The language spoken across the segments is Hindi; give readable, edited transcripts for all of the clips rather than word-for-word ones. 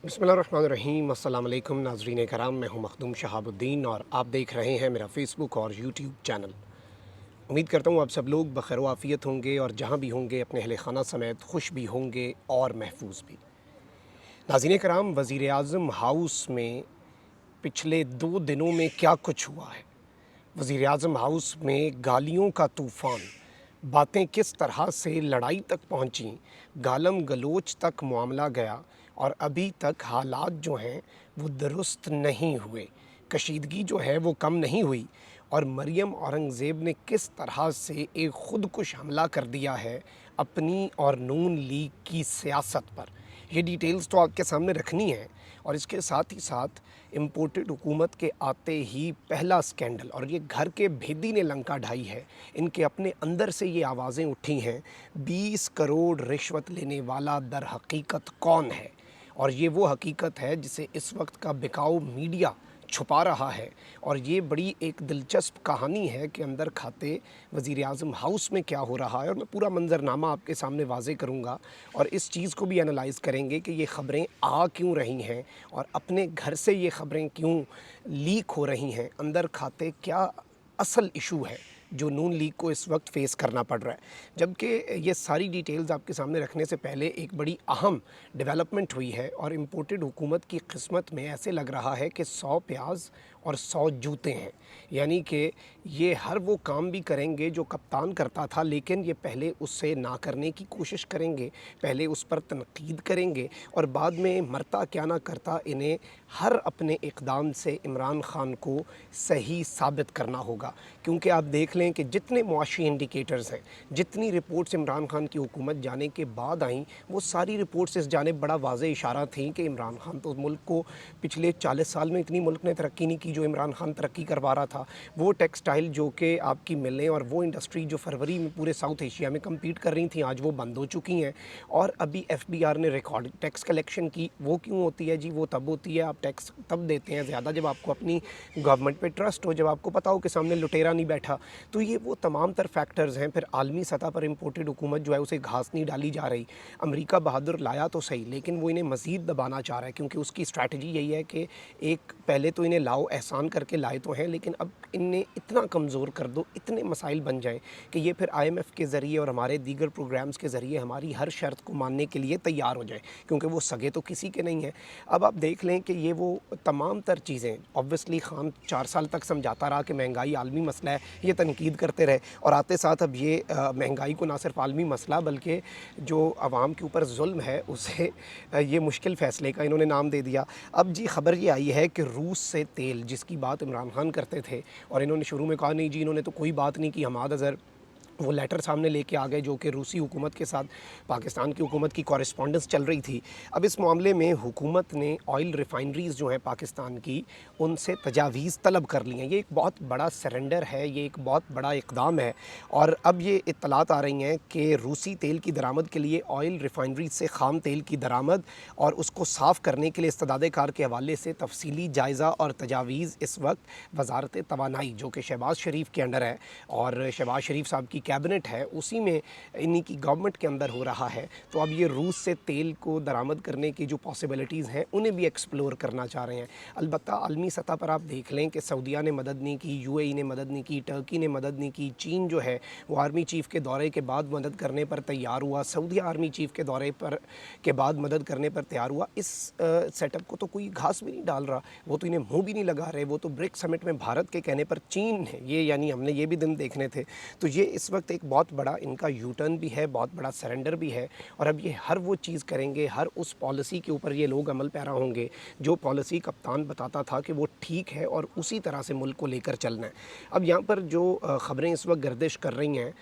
बिस्मिल्लाहिर्रहमानिर्रहीम। अस्सलाम वालेकुम नाज़रीन कराम, मैं हूं मखदूम शहाबुद्दीन और आप देख रहे हैं मेरा फ़ेसबुक और यूट्यूब चैनल। उम्मीद करता हूं आप सब लोग बखैर व आफ़ियत होंगे और जहां भी होंगे अपने अहले खाना समेत खुश भी होंगे और महफूज भी। नाज़रीन कराम, वज़ीर आज़म हाउस में पिछले 2 दिनों में क्या कुछ हुआ है। वज़ीर आज़म हाउस में गालियों का तूफ़ान, बातें किस तरह से लड़ाई तक पहुंची, गालम गलोच तक मामला गया और अभी तक हालात जो हैं वो दुरुस्त नहीं हुए, कशीदगी जो है वो कम नहीं हुई और मरियम औरंगज़ेब ने किस तरह से एक ख़ुदकुश हमला कर दिया है अपनी और नून लीग की सियासत पर। ये डिटेल्स तो आपके सामने रखनी है और इसके साथ ही साथ इम्पोर्टेड हुकूमत के आते ही पहला स्कैंडल, और ये घर के भेदी ने लंका ढाई है। इनके अपने अंदर से ये आवाज़ें उठी हैं, 20 करोड़ रिश्वत लेने वाला दर हकीकत कौन है। और ये वो हकीकत है जिसे इस वक्त का बिकाऊ मीडिया छुपा रहा है। और ये बड़ी एक दिलचस्प कहानी है कि अंदर खाते वज़ीर आज़म हाउस में क्या हो रहा है, और मैं पूरा मंजरनामा आपके सामने वाज़े करूँगा और इस चीज़ को भी एनालाइज़ करेंगे कि ये ख़बरें आ क्यों रही हैं और अपने घर से ये ख़बरें क्यों लीक हो रही हैं। अंदर खाते क्या असल इशू है जो नून लीग को इस वक्त फ़ेस करना पड़ रहा है। जबकि ये सारी डिटेल्स आपके सामने रखने से पहले एक बड़ी अहम डेवलपमेंट हुई है और इम्पोर्टेड हुकूमत की किस्मत में ऐसे लग रहा है कि 100 प्याज और 100 जूते हैं। यानी कि ये हर वो काम भी करेंगे जो कप्तान करता था, लेकिन ये पहले उससे ना करने की कोशिश करेंगे, पहले उस पर तनकीद करेंगे और बाद में मरता क्या ना करता इन्हें हर अपने इक़दाम से इमरान ख़ान को सही साबित करना होगा। क्योंकि आप देख लें कि जितने मुआशी इंडिकेटर्स हैं, जितनी रिपोर्ट्स इमरान ख़ान की हुकूमत जाने के बाद आईं, वो सारी रिपोर्ट्स इस जानिब बड़ा वाज़ेह इशारा थी कि इमरान ख़ान तो मुल्क को पिछले 40 साल में इतनी मुल्क ने तरक्की नहीं की जो इमरान ख़ान तरक्की करवा रहा था। वो टेक्सटाइल जो कि आपकी मिलें और वो इंडस्ट्री जो फरवरी में पूरे साउथ एशिया में कम्पीट कर रही थी, आज वो बंद हो चुकी हैं। और अभी FBR ने रिकॉर्ड टैक्स कलेक्शन की। वो क्यों होती है जी? वो तब होती है, आप टैक्स तब देते हैं ज़्यादा जब आपको अपनी गवर्नमेंट पे ट्रस्ट हो, जब आपको पता हो कि सामने लुटेरा नहीं बैठा। तो ये वो तमाम तर फैक्टर्स हैं। फिर आलमी सतह पर इम्पोर्टेड हुकूमत जो है उसे घास नहीं डाली जा रही। अमेरिका बहादुर लाया तो सही, लेकिन वो इन्हें मज़ीद दबाना चाह रहा है क्योंकि उसकी स्ट्रैटेजी यही है कि एक पहले तो इन्हें लाओ, एहसान करके लाए तो हैं, लेकिन अब इन्हें इतना कमज़ोर कर दो, इतने मसाइल बन जाएँ कि ये फिर IMF के ज़रिए और हमारे दीगर प्रोग्राम्स के ज़रिए हमारी हर शर्त को मानने के लिए तैयार हो जाए, क्योंकि वो सगे तो किसी के नहीं हैं। अब आप देख लें कि ये वो तमाम तर चीज़ें, ऑब्वियसली खान 4 साल तक समझाता रहा कि महंगाई आलमी मसला है, ये तनकीद करते रहे और आते साथ अब ये महंगाई को ना सिर्फ आलमी मसला बल्कि जो आवाम के ऊपर जुल्म है उसे ये मुश्किल फ़ैसले का इन्होंने नाम दे दिया। अब जी ख़बर ये आई है कि रूस से तेल, जिसकी बात इमरान खान करते थे और इन्होंने शुरू में कहा नहीं जी इन्होंने तो कोई बात नहीं की, हमाद अज़हर वो लेटर सामने लेके आ गए जो कि रूसी हुकूमत के साथ पाकिस्तान की हुकूमत की कॉरेस्पॉन्डेंस चल रही थी। अब इस मामले में हुकूमत ने ऑयल रिफ़ाइनरीज़ जो हैं पाकिस्तान की, उनसे तजावीज़ तलब कर ली हैं। ये एक बहुत बड़ा सरेंडर है, ये एक बहुत बड़ा इक़दाम है और अब ये इत्तलात आ रही हैं कि रूसी तेल की दरामद के लिए ऑयल रिफ़ाइनरीज़ से ख़ाम तेल की दरामद और उसको साफ़ करने के लिए इस्तेदाद कार के हवाले से तफसीली जायज़ा और तजावीज़ इस वक्त वज़ारत तवानाई जो कि शहबाज शरीफ के अंडर है और शहबाज शरीफ साहब की कैबिनेट है, उसी में इन्हीं की गवर्नमेंट के अंदर हो रहा है। तो अब ये रूस से तेल को दरामद करने की जो पॉसिबिलिटीज़ हैं उन्हें भी एक्सप्लोर करना चाह रहे हैं। अलबत्ता आलमी सतह पर आप देख लें कि सऊदीया ने मदद नहीं की, UAE ने मदद नहीं की, टर्की ने मदद नहीं की, चीन जो है वो आर्मी चीफ़ के दौरे के बाद मदद करने पर तैयार हुआ, सऊदी आर्मी चीफ़ के दौरे पर के बाद मदद करने पर तैयार हुआ। इस सेटअप को तो कोई घास भी नहीं डाल रहा, वो तो इन्हें मुँह भी नहीं लगा रहे। वो तो ब्रिक्स समिट में भारत के कहने पर चीन है ये, यानी हमने ये भी दिन देखने थे। तो ये इस वक्त एक बहुत बड़ा इनका यू टर्न भी है, बहुत बड़ा सरेंडर भी है और अब ये हर वो चीज़ करेंगे, हर उस पॉलिसी के ऊपर ये लोग अमल पैरा होंगे जो पॉलिसी कप्तान बताता था कि वो ठीक है और उसी तरह से मुल्क को लेकर चलना है। अब यहाँ पर जो ख़बरें इस वक्त गर्दिश कर रही हैं,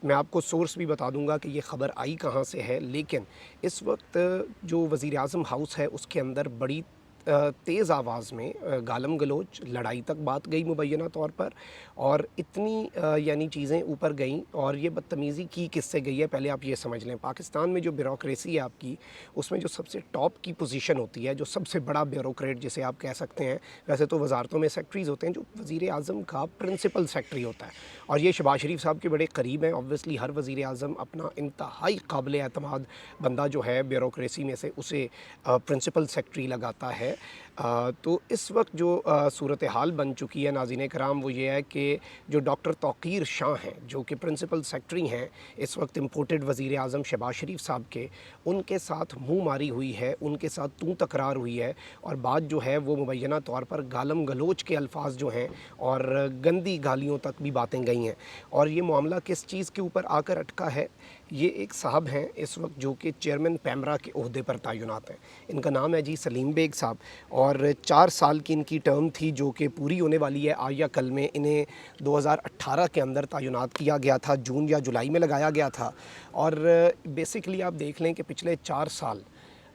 मैं आपको सोर्स भी बता दूंगा कि ये ख़बर आई कहाँ से है, लेकिन इस वक्त जो वज़ीर आज़म हाउस है उसके अंदर बड़ी तेज़ आवाज़ में गालम गलोच, लड़ाई तक बात गई मुबैना तौर पर, और इतनी यानी चीज़ें ऊपर गईं और ये बदतमीज़ी की किससे गई है, पहले आप ये समझ लें। पाकिस्तान में जो ब्यूरोक्रेसी है आपकी, उसमें जो सबसे टॉप की पोजीशन होती है, जो सबसे बड़ा ब्यूरोक्रेट जिसे आप कह सकते हैं, वैसे तो वजारतों में सेक्रेटरीज़ होते हैं, जो वज़ीर आज़म का प्रिंसिपल सेक्रेटरी होता है और ये शहबाज शरीफ साहब के बड़े करीब हैं। ऑब्वियसली हर वज़ीर आज़म अपना इंतहाई काबिल एतमाद बंदा जो है ब्यूरोक्रेसी में से उसे प्रिंसिपल सेक्रेटरी लगाता है। तो इस वक्त जो सूरत हाल बन चुकी है नाज़रीन कराम, वो ये है कि जो डॉक्टर तौक़ीर शाह हैं, जो कि प्रिंसिपल सेक्रेटरी हैं इस वक्त इम्पोर्टेड वज़ीर आज़म शहबाज शरीफ साहब के, उनके साथ मुँह मारी हुई है, उनके साथ तू तकरार हुई है और बात जो है वो मुबैना तौर पर गालम गलोच के अल्फाज जो हैं और गंदी गालियों तक भी बातें गई हैं। और ये मामला किस चीज़ के ऊपर आकर अटका है, ये एक साहब हैं इस वक्त जो कि चेयरमैन पैमरा के ओहदे पर तैनात हैं। इनका नाम है जी सलीम बेग साहब और 4 साल की इनकी टर्म थी जो कि पूरी होने वाली है आज या कल में। इन्हें 2018 के अंदर तैनात किया गया था, जून या जुलाई में लगाया गया था। और बेसिकली आप देख लें कि पिछले 4 साल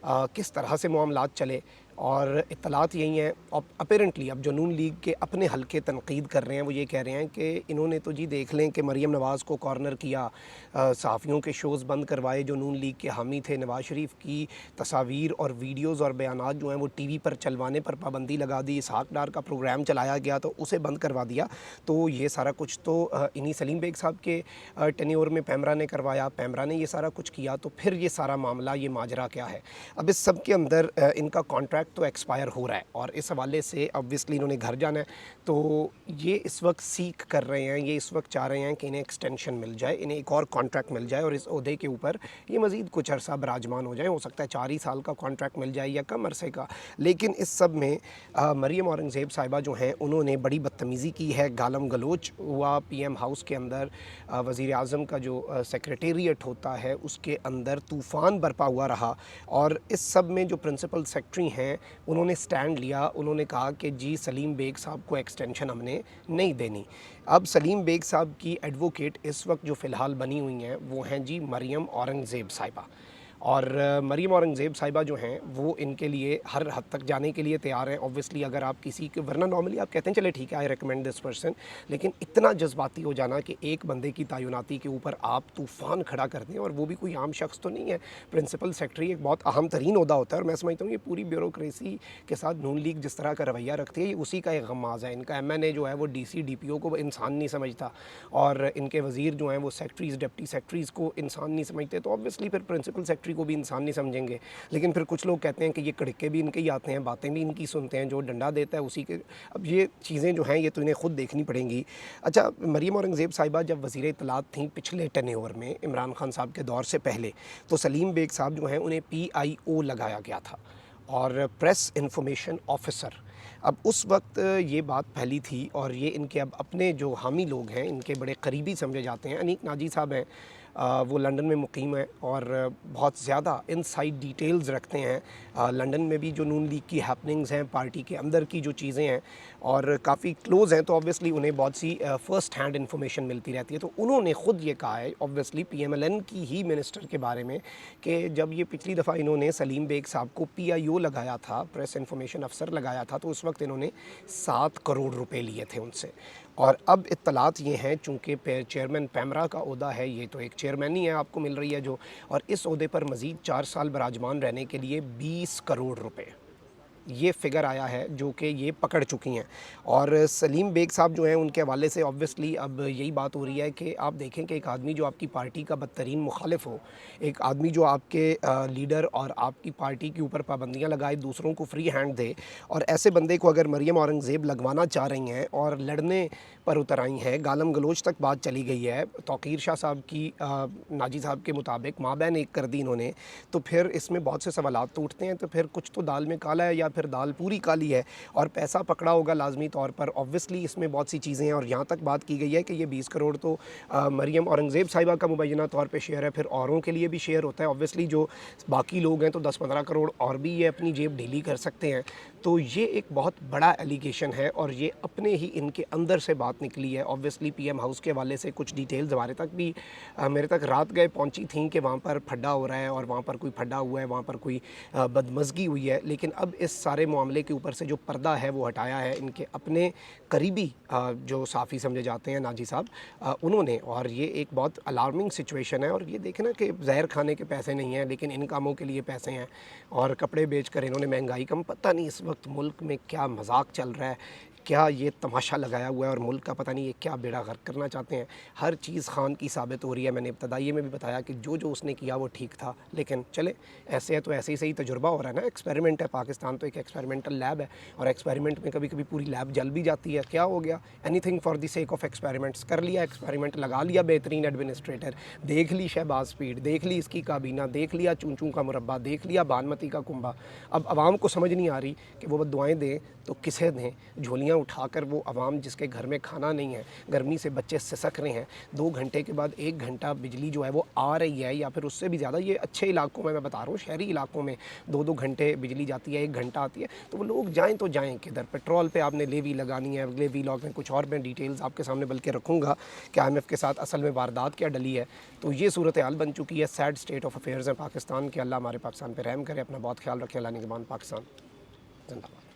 किस तरह से मामलात चले और इत्तलात यही हैं। और अपेरेंटली अब जो नून लीग के अपने हल्के तनकीद कर रहे हैं, वो ये कह रहे हैं कि इन्होंने तो जी देख लें कि मरीम नवाज़ को कॉर्नर किया, सहाफ़ियों के शोज़ बंद करवाए जो नून लीग के हामी थे, नवाज़ शरीफ की तस्वीर और वीडियोज़ और बयानात जो हैं वो टीवी पर चलवाने पर पाबंदी लगा दी, इसहाक डार का प्रोग्राम चलाया गया तो उसे बंद करवा दिया। तो ये सारा कुछ तो इन्हीं सलीम बेग साहब के टेन्योर में पैमरा ने करवाया, पैमरा ने ये सारा कुछ किया। तो फिर ये सारा मामला, ये माजरा क्या है? अब इस सब के अंदर इनका कॉन्ट्रैक्ट तो एक्सपायर हो रहा है और इस हवाले से ऑब्वियसली इन्होंने घर जाना है, तो ये इस वक्त सीख कर रहे हैं, ये इस वक्त चाह रहे हैं कि इन्हें एक्सटेंशन मिल जाए, इन्हें एक और कॉन्ट्रैक्ट मिल जाए और इस ओहदे के ऊपर ये मज़ीद कुछ अरसा बराजमान हो जाए। हो सकता है 4 ही साल का कॉन्ट्रैक्ट मिल जाए या कम अरसे का। लेकिन इस सब में मरीम औरंगज़ेब साहिबा जो हैं उन्होंने बड़ी बदतमीज़ी की है। गालम गलोच हुआ PM हाउस के अंदर, वज़ीर आज़म का जो सेक्रेटेरिएट होता है उसके अंदर तूफ़ान बरपा हुआ रहा और इस सब में जो प्रिंसिपल सेक्रेटरी हैं उन्होंने स्टैंड लिया। उन्होंने कहा कि जी सलीम बेग साहब को एक्सटेंशन हमने नहीं देनी। अब सलीम बेग साहब की एडवोकेट इस वक्त जो फ़िलहाल बनी हुई हैं वो हैं जी मरीम औरंगज़ेब साहिबा। और मरीम औरंगज़ेब साहिबा जो हैं वो इनके लिए हर हद तक जाने के लिए तैयार हैं। ऑब्वियसली अगर आप किसी के, वरना नॉर्मली आप कहते हैं चले ठीक है आई रिकमेंड दिस पर्सन, लेकिन इतना जज्बाती हो जाना कि एक बंदे की तैनाती के ऊपर आप तूफ़ान खड़ा कर दें, और वो भी कोई आम शख्स तो नहीं है। प्रिंसिपल सेक्रेटरी एक बहुत अहम तरीन ओहदा होता है और मैं समझता हूँ ये पूरी ब्यूरोक्रेसी के साथ नून लीग जिस तरह का रवैया रखती है ये उसी का एक गमाज़ है। इनका MNA जो है वो DC DPO को इंसान नहीं समझता और इनके वज़ीर जो हैं वो सेक्रेटरीज़, डिप्टी सेक्रेटरीज़ को इंसान नहीं समझते, तो ऑब्वियसली फिर प्रिंसिपल सेक्रेटरी को भी इंसान नहीं समझेंगे। लेकिन फिर कुछ लोग कहते हैं कि ये कड़के भी इनके ही आते हैं, बातें भी इनकी सुनते हैं, जो डंडा देता है उसी के। अब ये चीज़ें जो हैं ये तो इन्हें खुद देखनी पड़ेंगी। अच्छा, मरीम औरंगज़ेब साहिबा जब वज़ीर इत्तलात थी पिछले टेन्योर में इमरान खान साहब के दौर से पहले, तो सलीम बेग साहब जो हैं उन्हें PIO लगाया गया था और प्रेस इंफॉर्मेशन ऑफिसर। अब उस वक्त ये बात फैली थी और ये इनके अब अपने जो हामी लोग हैं, इनके बड़े करीबी समझे जाते हैं। अनीक नाजी साहब हैं, वो लंदन में मुकीम है और बहुत ज़्यादा इनसाइड डिटेल्स रखते हैं लंदन में भी जो नून लीग की हैपनिंग्स हैं, पार्टी के अंदर की जो चीज़ें हैं, और काफ़ी क्लोज़ हैं, तो ऑब्वियसली उन्हें बहुत सी फ़र्स्ट हैंड इन्फॉर्मेशन मिलती रहती है। तो उन्होंने ख़ुद ये कहा है ऑब्वियसली PMLN की ही मिनिस्टर के बारे में कि जब ये पिछली दफ़ा इन्होंने सलीम बेग साहब को PIO लगाया था, प्रेस इंफॉर्मेशन अफसर लगाया था, तो उस वक्त इन्होंने 7 करोड़ रुपए लिए थे उनसे। और अब इत्तलात ये हैं चूँकि चेयरमैन पैमरा का ओहदा है, ये तो एक चेयरमैन ही है आपको मिल रही है जो, और इस ओहदे पर मज़ीद 4 साल बराजमान रहने के लिए 20 करोड़ रुपए ये फ़िगर आया है जो कि ये पकड़ चुकी हैं। और सलीम बेग साहब जो हैं उनके हवाले से ऑब्वियसली अब यही बात हो रही है कि आप देखें कि एक आदमी जो आपकी पार्टी का बदतरीन मुखालिफ हो, एक आदमी जो आपके लीडर और आपकी पार्टी के ऊपर पाबंदियां लगाए, दूसरों को फ्री हैंड दे, और ऐसे बंदे को अगर मरीम औरंगज़ेब लगवाना चाह रही हैं और लड़ने पर उतर आई हैं, गालम गलोच तक बात चली गई है, तौक़ीर शाह साहब की नाजी साहब के मुताबिक माँ बहन एक कर दी इन्होंने, तो फिर इसमें बहुत से सवालात तो उठते हैं। तो फिर कुछ तो दाल में काला है या फिर दाल पूरी काली है, और पैसा पकड़ा होगा लाजमी तौर पर। ऑब्वियसली इसमें बहुत सी चीज़ें हैं, और यहाँ तक बात की गई है कि ये 20 करोड़ तो मरीम औरंगज़ेब साहिबा का मुबैना तौर पे शेयर है, फिर औरों के लिए भी शेयर होता है। ऑब्वियसली जो बाकी लोग हैं तो 10-15 करोड़ और भी ये अपनी जेब ढीली कर सकते हैं। तो ये एक बहुत बड़ा एलिगेशन है और ये अपने ही इनके अंदर से बात निकली है। ऑब्वियसली PM हाउस के हवाले से कुछ डिटेल्स हमारे तक भी मेरे तक रात गए पहुंची थी कि वहाँ पर फड्डा हो रहा है और वहाँ पर कोई फड्डा हुआ है, वहाँ पर कोई बदमज़गी हुई है। लेकिन अब इस सारे मामले के ऊपर से जो पर्दा है वो हटाया है इनके अपने करीबी जो साफ़ी समझे जाते हैं नाजी साहब, उन्होंने। और ये एक बहुत अलार्मिंग सिचुएशन है। और ये देखें ना कि जहर खाने के पैसे नहीं हैं लेकिन इन कामों के लिए पैसे हैं, और कपड़े बेचकर इन्होंने महंगाई कम, पता नहीं इस वक्त मुल्क में क्या मजाक चल रहा है, क्या ये तमाशा लगाया हुआ है और मुल्क का पता नहीं ये क्या बेड़ा गर्क करना चाहते हैं। हर चीज़ खान की साबित हो रही है। मैंने इब्तदाई में भी बताया कि जो जो उसने किया वो ठीक था, लेकिन चले ऐसे है तो ऐसे ही सही तजुर्बा हो रहा है ना। एक्सपेरिमेंट है, पाकिस्तान तो एक एक्सपेरिमेंटल लैब है, और एक्सपेरिमेंट में कभी कभी पूरी लैब जल भी जाती है। क्या हो गया, anything for the sake of experiments. कर लिया एक्सपेरिमेंट, लगा लिया बेहतरीन एडमिनिस्ट्रेटर, देख ली शहबाज स्पीड, देख ली इसकी काबीना, देख लिया चूंचू का मुरब्बा, देख लिया बानमती का कुंबा। अब आवाम को समझ नहीं आ रही कि वो दुआएँ दें तो किसे दें। झोलियाँ उठाकर वो आवाम जिसके घर में खाना नहीं है, गर्मी से बच्चे सिसक रहे हैं, 2 घंटे के बाद 1 घंटा बिजली जो है वो आ रही है या फिर उससे भी ज़्यादा। ये अच्छे इलाकों में मैं बता रहा हूँ, शहरी इलाकों में 2-2 घंटे बिजली जाती है, 1 घंटा आती है। तो वो लोग जाएँ तो जाएँ किधर। पेट्रोल पे आपने लेवी लगानी है, लेवी लॉग में कुछ और मैं डिटेल्स आपके सामने बल्कि रखूँगा कि IMF के साथ असल में वारदात क्या डली है। तो ये सूरत हाल बन चुकी है। सैड स्टेट ऑफ अफेयर्स है पाकिस्तान के। अल्लाह हमारे पाकिस्तान पर रहम करे। अपना बहुत ख्याल रखें। अल्लाह निगहबान पाकिस्तान जिंदाबाद।